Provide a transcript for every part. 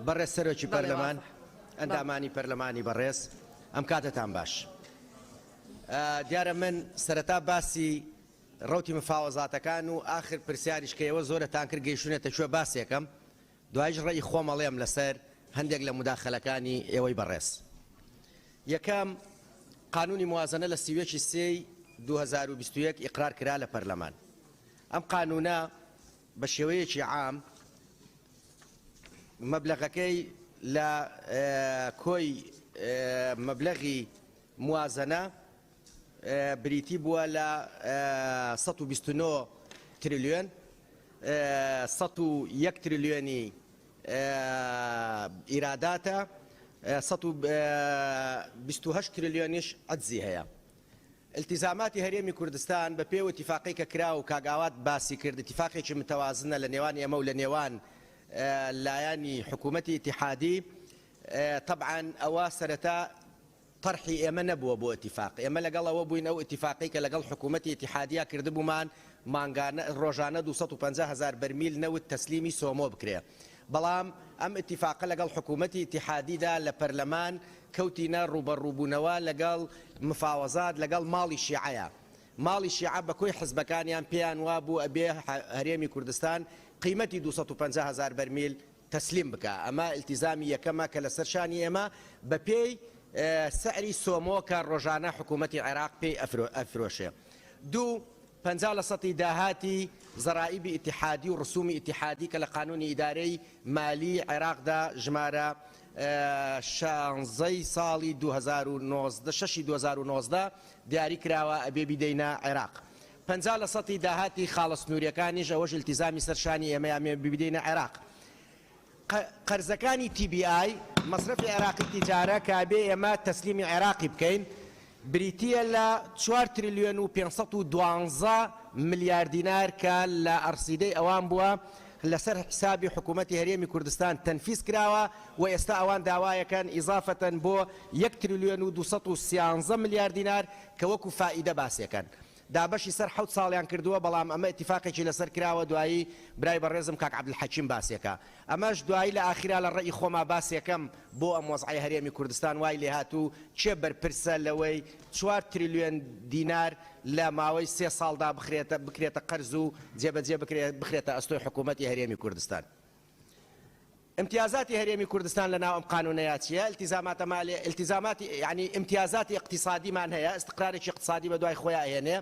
بەڕێز سەرۆکی پەرلەمان ئەندامانی پەرلەمانی بەڕێز ئەم کاتتان باش. دیارە من سەرەتا باسی ڕوتی مفاوەزاتەکان و ئاخر پرسیاریش کە ئێوە زۆرتان کرد گەیشتونێتە کوێ باسێکم دوایش ڕێی خۆمەڵێم لەسەر هەندێک لە موداخەلەکانی ئێوەی بەڕێز. یەکەم قانونی موازنە لە 2021 ئیقرار کرا لە پەرلەمان. ئەم قانونە بە شێوەیەکی عام مەبلەغەکەی لە کۆی مەبلەغی موازنە بریتی بووە لە 129 تریلیۆن 101 تریلیۆنی ئیراداتە 128 تریلیۆنیش عەجزی هەیە. التزاماتی هەرێمی کوردستان بە پێی ئیتیفاقی کە کرا و کاگاوات باسی کرد ئیتیفاقێکی متەوازنە لە نێوان ئێمە و لە نێوان لایانی حکوومەتی ئیتیحادی. طبعا ئەوە سەرەتا طرحی ئێمە نەبووە بۆ ئیتیفاق، ئێمە لەگەڵەوە بووین ئەو ئیتیفاقی کە لەگەڵ حکوومەتی ئیتیحادیا کردبوومان مانگانە ڕۆژانە 250,000 بەرمیل نەوت تەسلیمی سۆمۆ بکرێ. بەڵام ئەم ئیتیفاقە لەگەڵ حکوومەتی ئیتیحادیدا لە پەرلەمان کەوتینە ڕوبەڕووبوونەوە لەگەڵ مفاوەزات لەگەڵ ماڵی شیعەیە. ماڵی شیعە بەکۆی حزبەکانیان پێیان وابوو ئەبێ هەرێمی کوردستان قیمەتی 250,000 بەرمیل تەسلیم بکە. ئەمە التیزامی یەکەمە کە لەسەر شانی ئێمە بە پێی سعری سۆمۆ کە ڕۆژانە حکوومەتی عێراق پێی ئەفرۆشێ. دوو 50% داهاتی زەرائیبی ئیتیحادی و ڕسومی ئیتیحادی کە لە قانونی ئیدارەی مالی عێراقدا ژمارە 16 ساڵی 2019 دیاری کراوە ئەبێ بیدەینە عێراق. 50% داهاتی خاڵە سنووریەکانیش ئەوەش التیزامی سەرشانی ئێمەیان بیدەینە عێراق. قەرزەکانی TBI مەصرفی عێراقی تیجارە کابێ ئێمە تەسلیمی عێراقی بکەین بریتیە لە 4 تریلیۆن و 512 ملیار دینار کە لە ئەرسیدەی ئەوان بووە لەسەر حسابی حکوومەتی هەرێمی کوردستان تەنفیز کراوە و ئێستا ئەوان داوایەکەن ئیزافەتەن بۆ 1 تریلیۆن و 213 ملیار دینار کە وەکو فائیدە باسیەکەن. دابەشی سەر 7 ساڵیان کردووە بەڵام ئەمە ئیتیفاقێکی لەسەر کراوە دوایی برای بەڕێزم کاک عەبدولحەکیم باسیەکە. ئەمەش دوایی لە ئاخیرا لە ڕێی خۆما باسیەکەم بۆ ئەم وەزعی هەرێمی کوردستان وای لێ هاتوو چێ بەرپرسە لەوەی 4 تریلیۆن دینار لە ماوەی 3 ساڵدا بکرێتە قەرز و جێبەجێ بخرێتە ئەستۆی حکوومەتی هەرێمی کوردستان. امتیازاتی هەرێمی کوردستان لەناو ئەم قانونەیە چیە؟ التزاماتی یعنی امتیازاتی اقتصادیمان هەیە، استقرارێکی اقتصادی بە دوای خۆیان ئەهێنێ،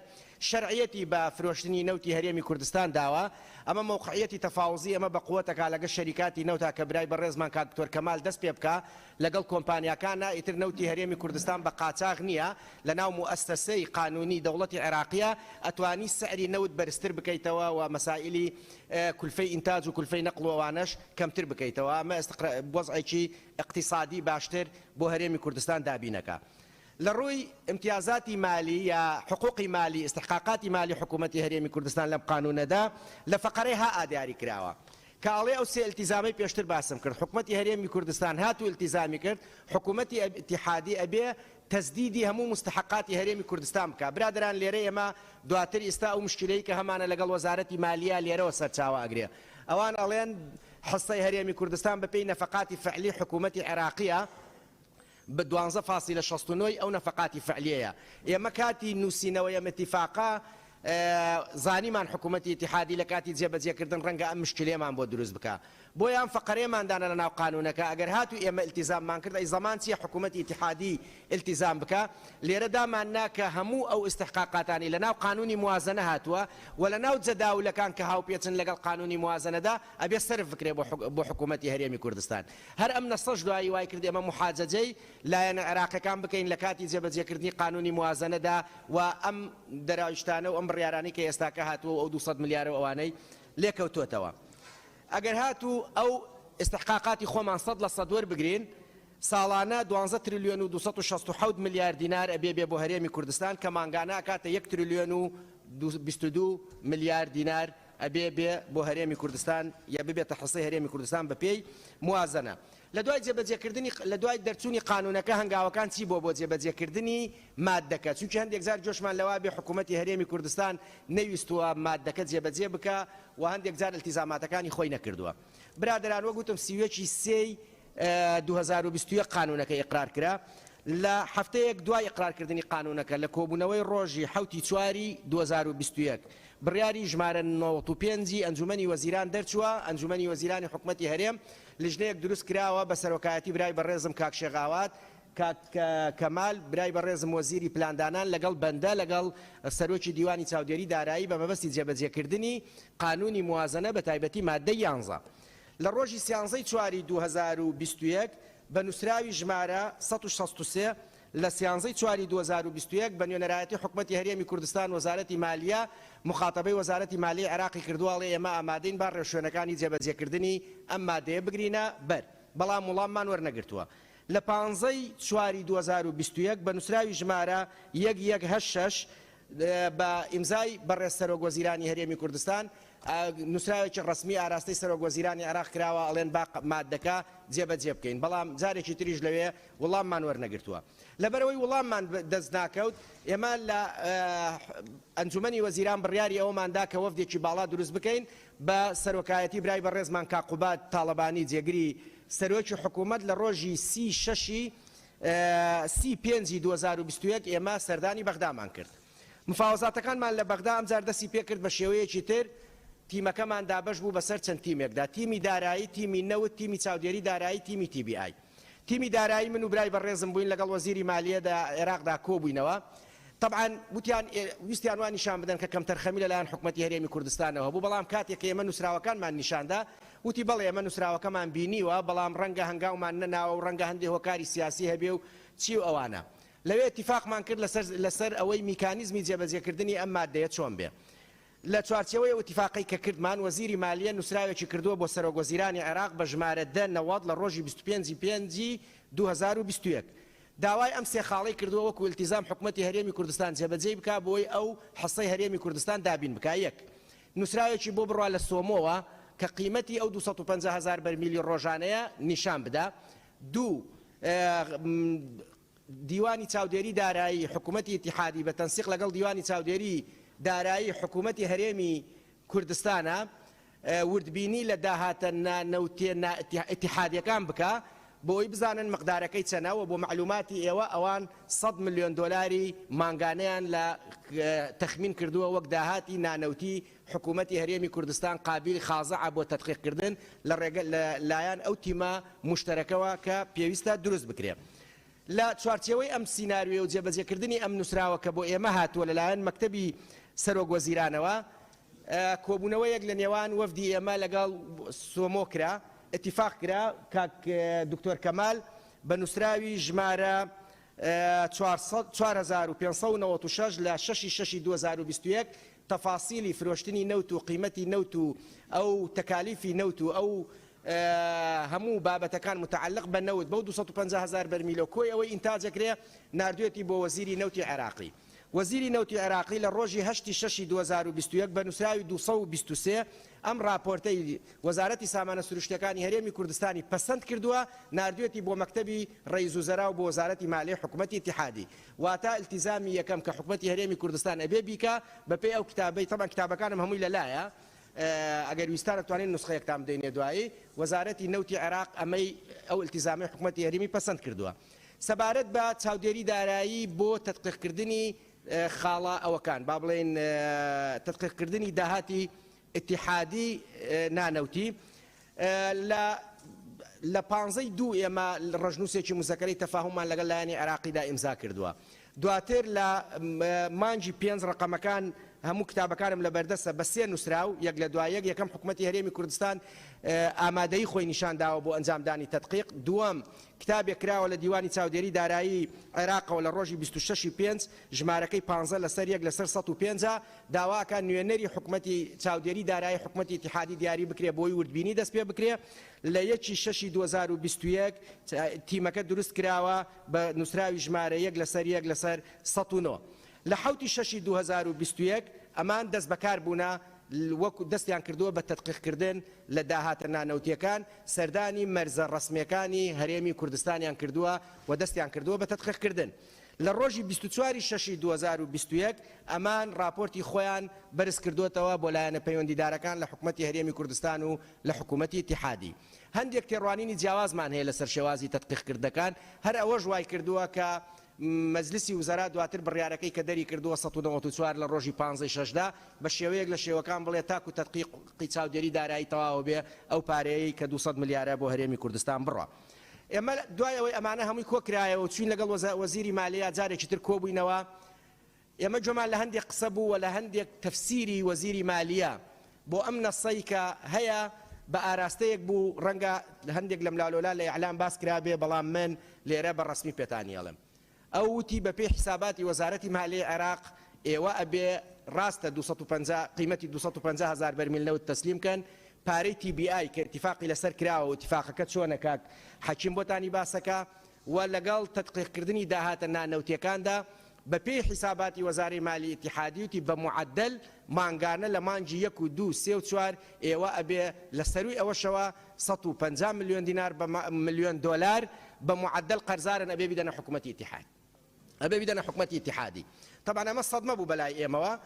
شەرعیەتی بە فرۆشتنی نەوتی هەرێمی کوردستان داوە. ئەمە موقعیەتی تەفاوزی ئەمە بە قووەتەکە لەگەڵ شەریکاتی نەوتا کە برای بەڕێزمان کاک دکتۆر کەمال دەست پێ بکە لەگەڵ کۆمپانیاکانە ئیتر نەوتی هەرێمی کوردستان بە قاچاغ نییە لەناو موەسسەسەی قانونی دەوڵەتی عێراقیە ئەتوانی سعری نەوت بەرزتر بکەیتەوە و مەسائلی کولفەی ئینتاج و کولفەی نەقڵ و ئەوانەش کەمتر بکەیتەوە. ئەمە وەزعێکی اقتصادی باشتر بۆ هەرێمی کوردستان دابینەکە. لە ڕووی امتیازاتی مالی یا حقوقی مالی استحقاقاتی مالی حکوومەتی هەرێمی کوردستان لەم قانونەدا لە فەقەرەی ها ئادیاری کراوە کاڵێ ئەو سێ التیزامی پێشتر باسم کرد. حکوومەتی هەرێمی کوردستان هاتو التیزامی کرد حکوومەتی ئیتیحادی ئەبێ تەسدیدی هەموو مستحقاتی هەرێمی کوردستان بکە. برادران لێرە ئێمە دواتر ئێستا ئەو مشکلەی کە هەمانە لەگەڵ وەزارەتی مالیە لێرەوە سەرچاوە ئەگرێ. ئەوان ئەڵێن حسەی هەرێمی کوردستان بەپێی نەفەقاتی فعلی حکوومەتی عێراقیە بە 12.69 ئەو نەفەقاتی فعلیەیە. ئێمە کاتی نووسینەوەی ئەم ئیتیفاقا زانیمان حکوومەتی ئیتیحادی لە کاتی جێبەجێکردن ڕەنگە ئەم مشکلێمان بۆ دروست بکە. بۆیان فەقەرێماندانە لە ناو قانونەکە ئەگەر هاتو ئێمە التیزاممان کرد ئەی زەمان چیە حکوومەتی ئیتیحادی التیزام بکە. لێرە دامان ناکە هەموو ئەو استحقاقاتانی لە ناو قانونی موازنە هاتووە و لە ناو جەداولەکان کە هاوپێچن لەگەڵ قانونی موازنەدا ئەبێ سەرف بکرێ بۆ حکوومەتی هەرێمی کوردستان. هەر ئەم نەسەش دوایی وای کرد ئێمە محاجەجەی لایەنە عێراقیەکان بکەین لە کاتی جێبەجێکردنی قانونی موازنەدا و ئەم دەراویشتانە و ئەم بڕیارانی کە ئێستاکە هاتووە ئەو 200 ملیارە ئەوانەی لێکەوتوتەوە. ئەگەر هاتوو ئەو استحقاقاتی خۆمان 100% وەربگرین ساڵانە 12 تریلیۆن و 267 ملیار دینار ئەبێ بێ بۆ هەرێمی کوردستان کە مانگانە کاتە 1 تریلیۆن و 22 ملیار دینار ئەبێ بێ بۆ هەرێمی کوردستان یا ببێتە حسەی هەرێمی کوردستان بە پێی موازنە. لە دوای جێبەجێکردنی لە دوای دەرچوونی قانونەکە هەنگاوەکان چی بۆ جێبەجێکردنی مادەکە چونکە هەندێک جار جۆشمان لەوا بێ حکوومەتی هەرێمی کوردستان نەویستووە مادەکە جێبەجێ بکە و هەندێک جار التیزاماتەکانی خۆی نەکردووە. برادران وەگوتم سیوێکی سێی 2021 قانونەکە ئیقرار کرا لە هەفتەیەک دوای ئیقرارکردنی قانونەکە لە کۆبوونەوەی ڕۆژی 7 2021 بڕیاری ژمارە 95 ئەنجومەنی وەزیران دەرچووە ئەنجومەنی وەزیرانی حکوومەتی هەرێم لیژنەیەک دروست کراوە بە سەرۆکایەتی برای بەڕێزم کاک شێغاوات کەمال برای بەڕێزم وەزیری پلاندانان لەگەڵ بەندە لەگەڵ سەرۆکی دیوانی چاودێری دارایی بە مەبەستی جێبەجێکردنی قانونی موازنە بە تایبەتی مادەی 11 لە ڕۆژی 13 2021 بە نووسراوی ژمارە 163 لە 13 2021 بە نوێنەرایەتی حکوومەتی هەرێمی کوردستان وەزارەتی مالیە مخاتەبەی وەزارەتی مالیە عێراقی کردووەڵێ ئێمە ئامادەین با ڕێوشوێنەکانی جێبەجێکردنی ئەم مادەیە بگرینە بەر بەڵام وڵاممان وەرنەگرتووە. لە 15 2021 بە نووسراوی ژمارە 1186 بە ئیمزای بەڕێز سەرۆک وەزیرانی هەرێمی کوردستان نووسراوێکی ڕسمی ئاراستەی سەرۆک وەزیرانی عێراق کراوە ئەڵێن با مادەکە جێبەجێ بکەین بەڵام جارێکی تریش لەوێ وڵاممان وەرنەگرتووە. لەبەرەوەی وڵاممان دەست ناکەوت ئێمە لە ئەنجومەنی وەزیران بڕیاری ئەوەماندا کە وەفدێکی باڵا دروست بکەین بە سەرۆکایەتی برای بەڕێزمان کاقوبات تاڵەبانی جێگری سەرۆکی حکوومەت لە ڕۆژی 35 2021 ئێمە سەردانی بەغدامان کرد. مفاوەزاتەکانمان لە بەغدا ئەمجار دەستی پێ کرد بە شێوەیەکی تر تیمەکەمان دابەش بوو بەسەر چەند تیمێکدا تیمی دارایی تیمی نەوت تیمی چاودێری دارایی تیمی TBI. تیمی دارایی من و برای بەڕێزم بووین لەگەڵ وەزیری مالیەدا عێراقدا کۆبووینەوە. طبعا ویستیان وان نیشان بدەن کە کەم تەرخەمی لەلایەن حکوومەتی هەرێمی کوردستانەوە بوو بەڵام کاتێک ئێمە نووسراوەکانمان نیشاندا وتی بەڵێ ئێمە نووسراوەکەمان بینیوە بەڵام ڕەنگە هەنگاومان نەناوە و ڕەنگە هەندێک هۆکاری سیاسی هەبێ و چی و ئەوانە لەوێ اتفاقمان کرد لەسەر ئەوەی میکانیزمی جێبەجێکردنی ئەم مادەیە چۆن بێ. لە چوارچەوەی اتفاقی کە کردمان وەزیری مالیە نووسراوێکی کردووە بۆ سەرۆک وەزیرانی عێراق بە ژمارە 10 لە ڕۆژی 25 2021 داوای ئەم سێ خاڵەی کردووە وەکو التیزام حکوومەتی هەرێمی کوردستان جێبەجێ بکا بۆی ئەو حەسەی هەرێمی کوردستان دابین بکا. یەک نووسراوێکی بۆ بڕوا لە سۆمۆوە کە قیمەتی ئەو 250,000 بەرمیلی ڕۆژانەیە نیشان بدا. دوو دیوانی چاودێری دارایی حکوومەتی اتحادی بە تەنسیق لەگەڵ دیوانی چاودێری دارایی حکوومەتی هەرێمی کوردستانە وردبینی لە داهاتە اتحادیەکان بکە بۆی بزانن مقدارەکەی چەنەوە بۆ معلوماتی ئێوە ئەوان 100 ملیۆن دۆلاری مانگانەیان لە تەخمین کردووە وەک داهاتی نانەوتی حکوومەتی هەرێمی کوردستان قابلی خازعە بۆ تەدقیقکردن لە لایەن ئەو تیمە مشتەرەکەوە کە پێویستە دروست بکرێت. لە چوارچێوەی ئەم سیناریۆ و جێبەجێکردنی ئەم نووسراوە کە بۆ ئێمە هاتووە لەلایەن مەکتەبی سەرۆک وەزیرانەوە کۆبوونەوەیەک لە نێوان وەفدی ئێمە لەگەڵ سۆمۆ کرا اتفاق کرا کاک دکتۆر کەمال بە نووسراوی ژمارە 4596 لە 6 2021 تەفاسیلی فرۆشتنی نەوت و قیمەتی نەوت و ئەو تەکالیفی نەوت و ئەو هەموو بابەتەکان متعلق بە نەوت بەو 250,000 بەرمیلۆ کۆی ئەوەی ئینتاجەکرێ ناردوێتی بۆ وەزیری نەوتی عێراقی. وەزیری نەوتی عێراقی لە ڕۆژی 8 2021 بە نووسراوی 223 ئەم راپۆرتەی وەزارەتی سامانە سروشتیەکانی هەرێمی کوردستانی پەسەند کردووە ناردوێتی بۆ مەکتەبی ڕئیس وزەرا و بۆ وەزارەتی مالیە حکوومەتی اتحادی واتە التیزامی یەکەم کە حکوومەتی هەرێمی کوردستان ئەبێ بیکە بەپێی ئەو کتابەی تەمان کتابەکانم هەمووی لەلایە ئەگەر ویستانە توانین نسخەیەکتان بدەینێ دوایی وەزارەتی نەوتی عێراق ئەمەی ئەو التیزامی حکوومەتی هەرێمی پەسەند کردووە. سەبارەت بە چاودێری دارایی بۆ تەدقیقکردنی خاڵە ئەوەکان با بڵێن تەدقیقکردنی داهاتی اتحادی نانەوتی لە 15 ئێمە ڕژنووسێکی مزەکەرەی تەفاهممان لەگەڵ لایەنی عێراقیدا ئیمزا کردووە. دواتر لە مانجی 5 ڕقەمەکان هەموو کتابەکانم لە بەردەستە بە سێ نووسراو یەک لە دوایەک یەکەم حکوومەتی هەرێمی کوردستان ئامادەی خۆی نیشانداوە بۆ ئەنجامدانی تەدقیق. دووەم کتابێک کراوە لە دیوانی چاودێری دارایی عێراقەوە لە ڕۆژی 26/5 ژمارەکەی 15 لەسەر 1 لەسەر 150 داواکە نوێنەری حکوومەتی چاودێری دارایی حکوومەتی اتحادی دیاری بکرێ بۆی وردبینی دەست پێ بکرێ. لە 1 2021 تیمەکە دروست کراوە بە نووسراوی ژمارە 1 لەسەر 1 لەسەر 109. لە 7 2021 ئەمان دەست بەکار بوونە وەکو دەستیان کردووە بە تەدقیقکردن لە داهاتە نانەوتیەکان سەردانی مەرزە ڕسمیەکانی هەرێمی کوردستانیان کردووە و دەستیان کردووە بە تەدقیقکردن. لە ڕۆژی 24 شەشی 2021 ئەمان راپۆرتی خۆیان بەرز کردوتەوە بۆ لایەنە پەیوەندیدارەکان لە حکوومەتی هەرێمی کوردستان و لە حکوومەتی ئیتیحادی. هەندێک تێڕوانینی جیاوازمان هەیە لەسەر شێوازی تەدقیقکردەکان، هەر ئەوەش وای کردووە کە مەجلیسی وزەرا دواتر بڕیارەکەی کە دەری کردووە 194 لە ڕۆژی 15 شەشدا بە شێوەیەک لە شێوەکان بڵێ تاکو تەدقیقی چاودێری دارایی تەواو بێ ئەو پارەیەی کە 200 ملیارە بۆ هەرێمی کوردستان بڕە. ئێمە دوایەوەی ئەمانە هەمووی کۆکرایەوە چوین لەگەڵ وەزیری مالیە جارێکی تر کۆبووینەوە. ئێمە جۆمان لە هەندێک قسە بوو و لە هەندێک تەفسیری وەزیری مالیە بۆ ئەم نەسەی کە هەیە بە ئاراستەیەک بوو ڕەنگە هەندێک لە ملالۆلا لە ئیعلام باس کرابێ، بەڵام من لێرە بە ڕسمی پێتانیڵم. ئەو وتی بە پێی حساباتی وەزارەتی مالیە عێراق ئێوە ئەبێ ڕاستە 250 قیمەتی 250,000 بەرمیل نەوت تەسلیم کەن، پارەی TBI کە اتفاقی لەسەر کراوە و اتفاقەکە چۆنە کاک حەکیم بۆتانی باسەکە و لەگەڵ تەدقیقکردنی داهاتە نانەوتیەکاندا بە پێی حساباتی وەزارەی مالی اتحادی وتی بە معدل مانگانە لە مانجی 1 و 2 3 و 4 ئێوە ئەبێ لە سەروی ئەوەشەوە 150 ملیۆن دینار بە ملیۆن دۆلار بە معدل قەرزارن ئەبێ بدەنە حکوومەتی اتحاد، ئەبێ بدەنە حکوومەتی اتحادی. طبعا ئەمە سەدمە بوو بەلای ئێمەوە،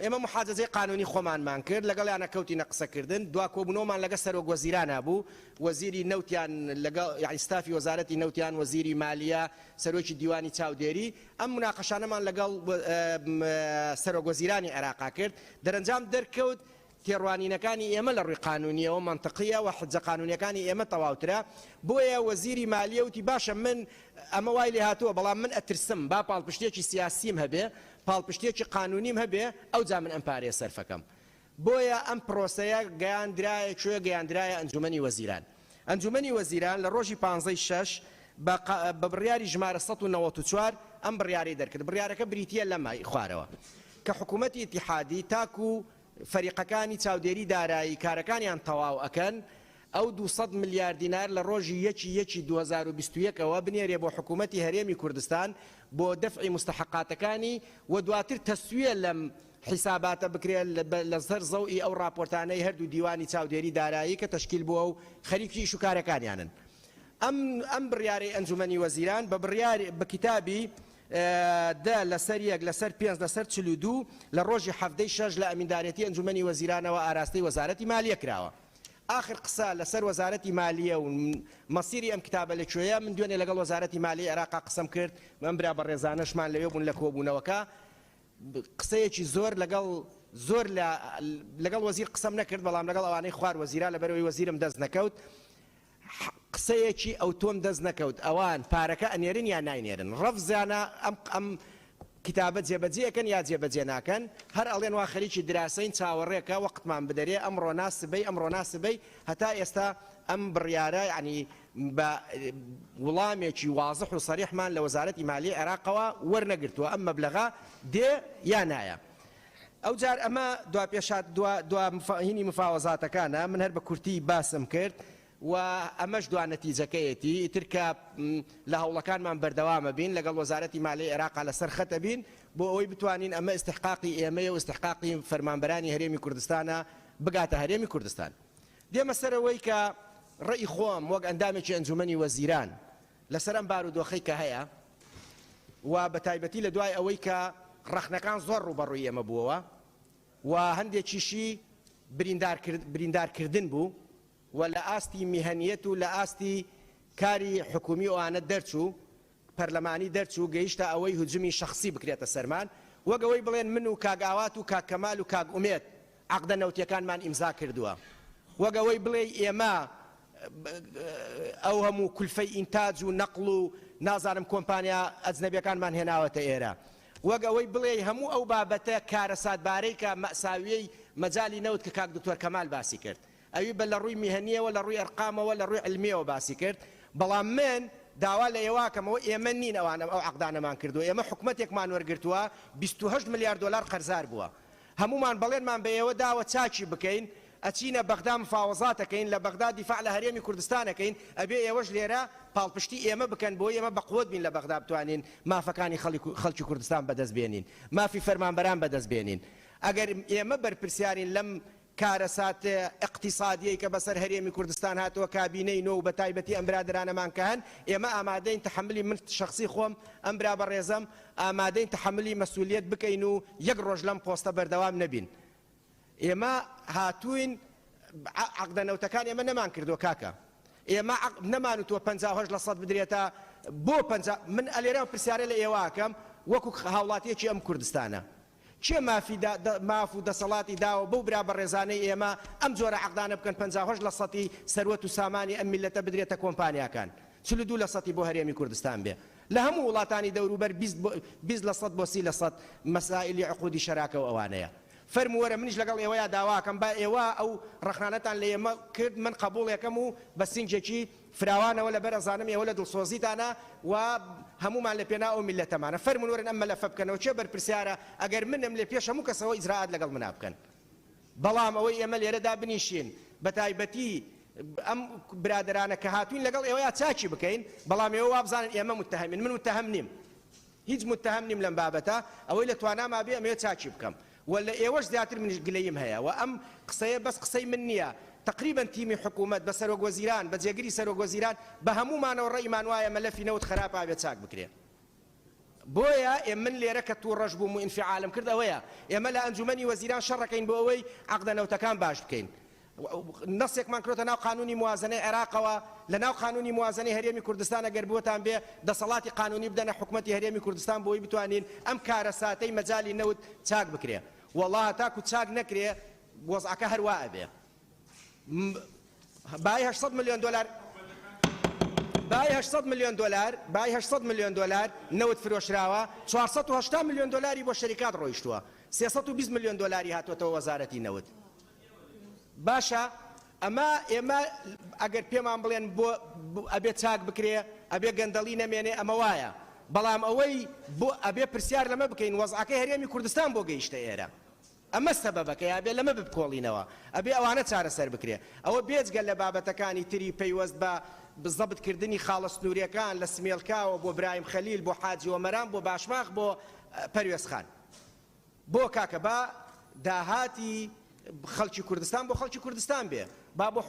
ئێمە محاجزەی قانونی خۆمانمان کرد لەگەڵیانە کەوتی نەقسەکردن، دوا کۆبوونەوەمان لەگە سەرۆک وەزیرانە بوو، وەزیری نەوتیان لەگەڵ یعنی ستافی وەزارەتی نەوتیان، وەزیری مالیە، سەرۆکی دیوانی چاودێری، ئەم مناقەشانەمان لەگەڵ سەرۆک وەزیرانی عێراقا کرد. دەرەنجام دەرکەوت تێڕوانینەکانی ئێمە لە ڕووی قانونیەوە منطقیە و حجە قانونیەکانی ئێمە تەواوترە، بۆیە وەزیری مالیە وتی باشە من ئەمە وای لێ هاتووە بەڵام من ئەترسم با پاڵپشتێکی سیاسیم هەبێ، پاڵپشتێکی قانونیم هەبێ، ئەو جا من ئەم پارەیە سەرفەکەم. بۆیە ئەم پرۆسەیە گەیاندرایە کوێ گەیاندرایە ئەنجومەنی وەزیران. ئەنجومەنی وەزیران لە ڕۆژی 15 شەش بە بڕیاری ژمارە 194 ئەم بڕیاری دەرکرد. بڕیارەکە بریتیە لەمای خوارەوە کە حکوومەتی اتحادی تاکو فەریقەکانی چاودێری دارایی کارەکانیان تەواو ئەکەن، ئەو 200 ملیار دینار لە ڕۆژی 1 2021ەوە بنێرێ بۆ حکوومەتی هەرێمی کوردستان بۆ دەفعی مستحقاتەکانی و دواتر تەسویە لەم حیساباتە بکرێت لەسەر زەوئی ئەو راپۆرتانەی هەردوو دیوانی چاودێری دارایی کە تەشکیل بووە و خەریکی شوکارەکانیانن. ئەم بڕیارەی ئەنجومەنی وەزیران بە کتابی دا لەسەر 1 لەسەر 5 لەسەر 42 لە ڕۆژی 7 شەش لە ئەمیندارەتی ئەنجومەنی وەزیرانەوە ئاراستەی وەزارەتی مالیە کراوە. آخر قسە لەسەر وەزارەتی مالیە و مەسیری ئەم کتابە لەکوێیە، من دوێنێ لەگەڵ وەزارەتی مالیە عێراقا قسەم کرد، من برا بە ڕێزانەشمان لەوێ بوون لە کۆبوونەوەکە، قسەیەکی زۆر لەگەڵ وەزیر قسەم نەکرد، بەڵام لەگەڵ ئەوانەی خوار وەزیرا لەبەرەوەی وەزیرم دەست نەکەوت، قسەیەکی ئەو تۆم دەست نەکەوت ئەوان پارەکە ئەنێرن یا ناینێرن، ڕەفزانە ئەم کتابە جێبەجێەکەن یا جێبەجێ ناکەن، هەر ئەڵێن وا خەریکی دراسەین چاوەڕێکە وەقتمان بدەرێ ئەمڕۆ ناسبەی هەتا ئێستا ئەم بڕیارە ینی بە وڵامێکی وازح و سەریحمان لە وەزارەتی مالیە عێراقەوە وەرنەگرتووە ئەم مەبلەغا دێ یا نایە. ئەو جار ئەمە دوا پێشات دوا هینی مفاوەزاتەکانە من هەر بە کورتی باسم کرد و ئەمەش دوا نەتیجەکەیەتی ئیترکە لە هەوڵەکانمان بەردەوامە بین لەگەڵ وەزارەتی مالیە عێراقا لەسەر خەتە بین بۆ ئەوەی بتوانین ئەمە استحقاقی ئێمەیە و استحقاقی فەرمانبەرانی هەرێمی کوردستانە بگاتە هەرێمی کوردستان. دێمە سەرەوەی کە ڕێی خۆم وەک ئەندامێکی ئەنجومەنی وەزیران لەسەر ئەم بارودۆخەی کە هەیە و بە تایبەتی لە دوای ئەوەی کە ڕەخنەکان زۆر ڕوبەڕووی ئێمە بووەوە و هەندێکیشی بریندارکردن بوو و لە ئاستی میهەنیەت و لە ئاستی کاری حکومی ئەوانە دەرچوو پەرلەمانی دەرچوو گەیشتە ئەوەی هجومی شخصی بکرێتە سەرمان، وەک ئەوەی بڵێن من و کاگاوات و کاکەمال و کاگ ئومێد عەقدە نەوتیەکانمان ئیمزا کردووە، وەک ئەوەی بڵێ ئێمە ئەو هەموو کولفەی ئینتاج و نەقڵ و نازانم کۆمپانیا ئەجنەبیەکانمان هێناوەتە ئێرە، وەک ئەوەی بڵێ هەموو ئەو بابەتە کارە سادبارەی کە مەساویەی مەجای نەوت کە کاک دکتۆر کەمال باسی کرد، ئەوی بە لە ڕووی میهەنیەوە لە ڕووی ئەرقامەوە لە ڕووی علمیەوە باسی کرد، بەڵام من داوا لە ئێواکەمەوە ئێمە نین ئەوانە ئەو عەقدانەمان کردووە، ئێمە حکومەتێکمان وەرگرتووە 28 ملیار دۆلار قەرزار بووە، هەمومان بەڵێنمان بە ئێوە داوە چاکی بکەین ئەچینە بەغدا مفاوەزاتەکەین لە بەغدا دیفاع لە هەرێمی کوردستانەکەین، ئەبێ ئێوەش لێرە پاڵپشتی ئێمە بکەن بۆ ئێمە بەقوت بین لە بەغدا بتوانین مافەکانی خەڵکی کوردستان بەدەست بێنین، مافی فەرمانبەران بەدەست بێنین. ئەگەر ئێمە بەرپرسیارین لەم کارەسات اقتصادیەی کە بەسەر هەرێمی کوردستان هاتووە کابینەینەوە و بە تایبەتی ئەم برادرانەمان کە هەن ئێمە ئامادەین تحملی من شخصی خۆم ئەم برا بەڕێزەم ئامادەین تحملی مەسئولیت بکەین و یەک ڕۆژ لەم پۆستە بەردەوام نەبین. ئێمە هاتووین عەقدەنەوتەکان ئێمە نەمان کردووە کاکە. ئێمە نەمانوتووە 50% بدرێتە بۆ 50 من ئەلێرە پرسیارە لە ئێوەکەم وەکو هاوڵاتیەکی ئەم کوردستانە. چێ ماف و دەسەڵاتی داوە بەو برا بەڕێزانەی ئێمە ئەم جۆرە عەقدانە بکەن 50% سەروەت و سامانی ئەم میلەتە بدرێتە کۆمپانیاکان 42% بۆ هەرێمی کوردستان بێ لە هەموو وڵاتانی دەوروبەر 20% بۆ 30% مەسائلی عقودی شەراکە و ئەوانەیە. فەرمووەرە منیش لەگەڵ ئێوەیە داواکەم با ئێوە ئەو ڕەخنانەتان لە ئێمە کرد من قبوڵێکم و بە سینجێکی فراوانەوە لە بەرەزانم ئێوە لە دڵسۆزیتانە و هەمومان لە پێنا ئەو میلەتەمانە فەرمووەرن ئەم مەلەفە بکەنەوە چێ بەرپرسیارە ئەگەر منم لێ پێش هەموو کەسەوە ئیجراعات لەگەڵ منا بکەن. بەڵام ئەوەی ئێمە لێرەدا بنیشین بە تایبەتی ئەم برادرانە کە هاتوین لەگەڵ ئێوەیە چاکی بکەین بەڵام ئێوە وابزانن ئێمە متتەهمین من متتەهم نیم هیچ متتەهم نیم لەم بابەتە ئەوەی لە تواناما بێ ئەمەوێ چاکی بکەم ولا ئێوەش زیاتر منیش گلەیم هەیە و ئەم قسەیە بەس قسەی من نییە تقریبا تیمی حکوومەت بە سەرۆک وەزیران بە جێگیری سەرۆک وەزیران بە هەمومانەوە ڕێیمان وایە مەلەفی نەوت خراپە بێت چاک بکرێ. بۆیە ئێمە من لێرە کە توو ڕەش بووم و ئینفعالم کرد ئەوەیە ئێمە لە ئەنجومەنی وەزیران شەڕەکەین بۆ ئەوەی عەقدەنەوتەکان باش بکەین. نەسێکمان کردوتە ناو قانونی موازنەی عێراقەوە لە ناو قانونی موازنەی هەرێمی کوردستان ئەگەر بووتان بێ دەسەڵاتی قانونی بدەنە حکوومەتی هەرێمی کوردستان بۆی بتوانین ئەم کارەساتەی مەجالی نەوت چاک بکرێ. والله تاکو چاک نەکرێ وەزعەکە هەروە ئەبێ. بای 800 ملیۆن دلار بای 800 ملیۆن دلار نەوت فرۆشراوە 480 ملیۆن دلاری بۆ شەریکات ڕۆیشتووە 320 ملیۆن دلاری هاتوۆتەوە وەزارەتی نەوت. باشە ئەمە ئێمە ئەگەر پێمان بڵێن بۆ ئەبێ چاک بکرێ ئەبێ گەندەڵی نەمێنێ ئەمە وایە بەڵام ئەوەی بۆ ئەبێ پرسیار لەمە بکەین وەزعەکەی هەرێمی کوردستان بۆ گەیشتە ئێرە ئەمە سەبەبەکە ئەبێ لەمە بکۆڵینەوە ئەبێ ئەوانە چارەسەر بکرێ ئەوە بێجگە لە بابەتەکانی تری پەیوەست بە بزەبتکردنی خاڵە سنووریەکان لە سمێڵکاوە بۆ برایم خەلیل بۆ حاجی وەمەران بۆ باشماخ بۆ پەروێز خان بۆ کاکە با داهاتی خەڵکی کوردستان بۆ خەڵکی کوردستان بێ با بۆ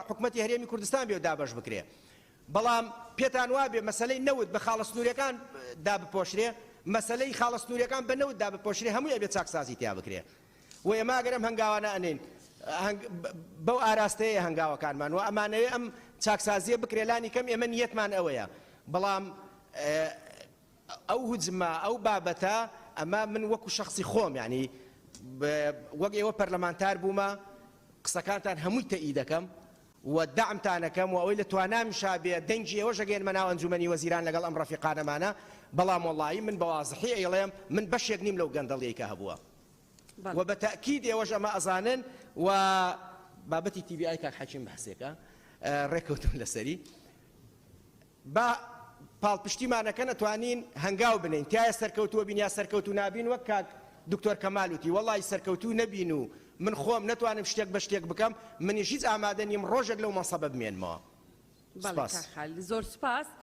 حکومەتی هەرێمی کوردستان بێ و دابەش بکرێ. بەڵام پێتان وابێ مەسەلەی نەوت بە خاڵە سنووریەکان دابپۆشرێ مەسەلەی خاڵە سنووریەکان بە نەوت دابپۆشرێ هەمووی ئەبێ چاکسازی تیا بکرێ و ئێمە ئەگەرم هەنگاوانە ئەنێن بەو ئاراستەیە هەنگاوەکانمان و ئەمانەوێ ئەم چاکسازیە بکرێلانی کەم ئێمە نیەتمان ئەوەیە بەڵام ئەو هوجمە ئەو بابەتە ئەمە من وەکو شخصی خۆم یعنی وەک ئێوە پەرلەمانتار بوومە قسەکانتان هەمووی تەئی دەکەم و دعمتانەکەم و ئەوەی لە توانامیشا بێ دەنگی ئێوە ژەگەێنمە ناو ئەنجومەنی وەزیران لەگەڵ ئەم ڕەفیقانەمانە بەڵام وەڵڵاهی من بەوازحی ئەیڵێم من بەشێک نیم لەو گەندەڵەیە کە هەبووە و بە تەئکید ئێوەش ئەمە ئەزانن و بابەتی تیڤی ئای کاک حەکیم بەحسێکە ڕێکەوتم لەسەری با پاڵپشتیمانەکە نەتوانین هەنگاو بنین تایە سەرکەوتووە بین یا سەرکەوتو نابین وەک کاک دکتۆر کەمال وتی وەڵڵی سەرکەوتوو نەبین و من خۆم نەتوانم شتێک بە شتێک بکەم منیش هیچ ئامادە نیم ڕۆژێک لەو مەسەبە بمێنمەوە. زۆر سپاس.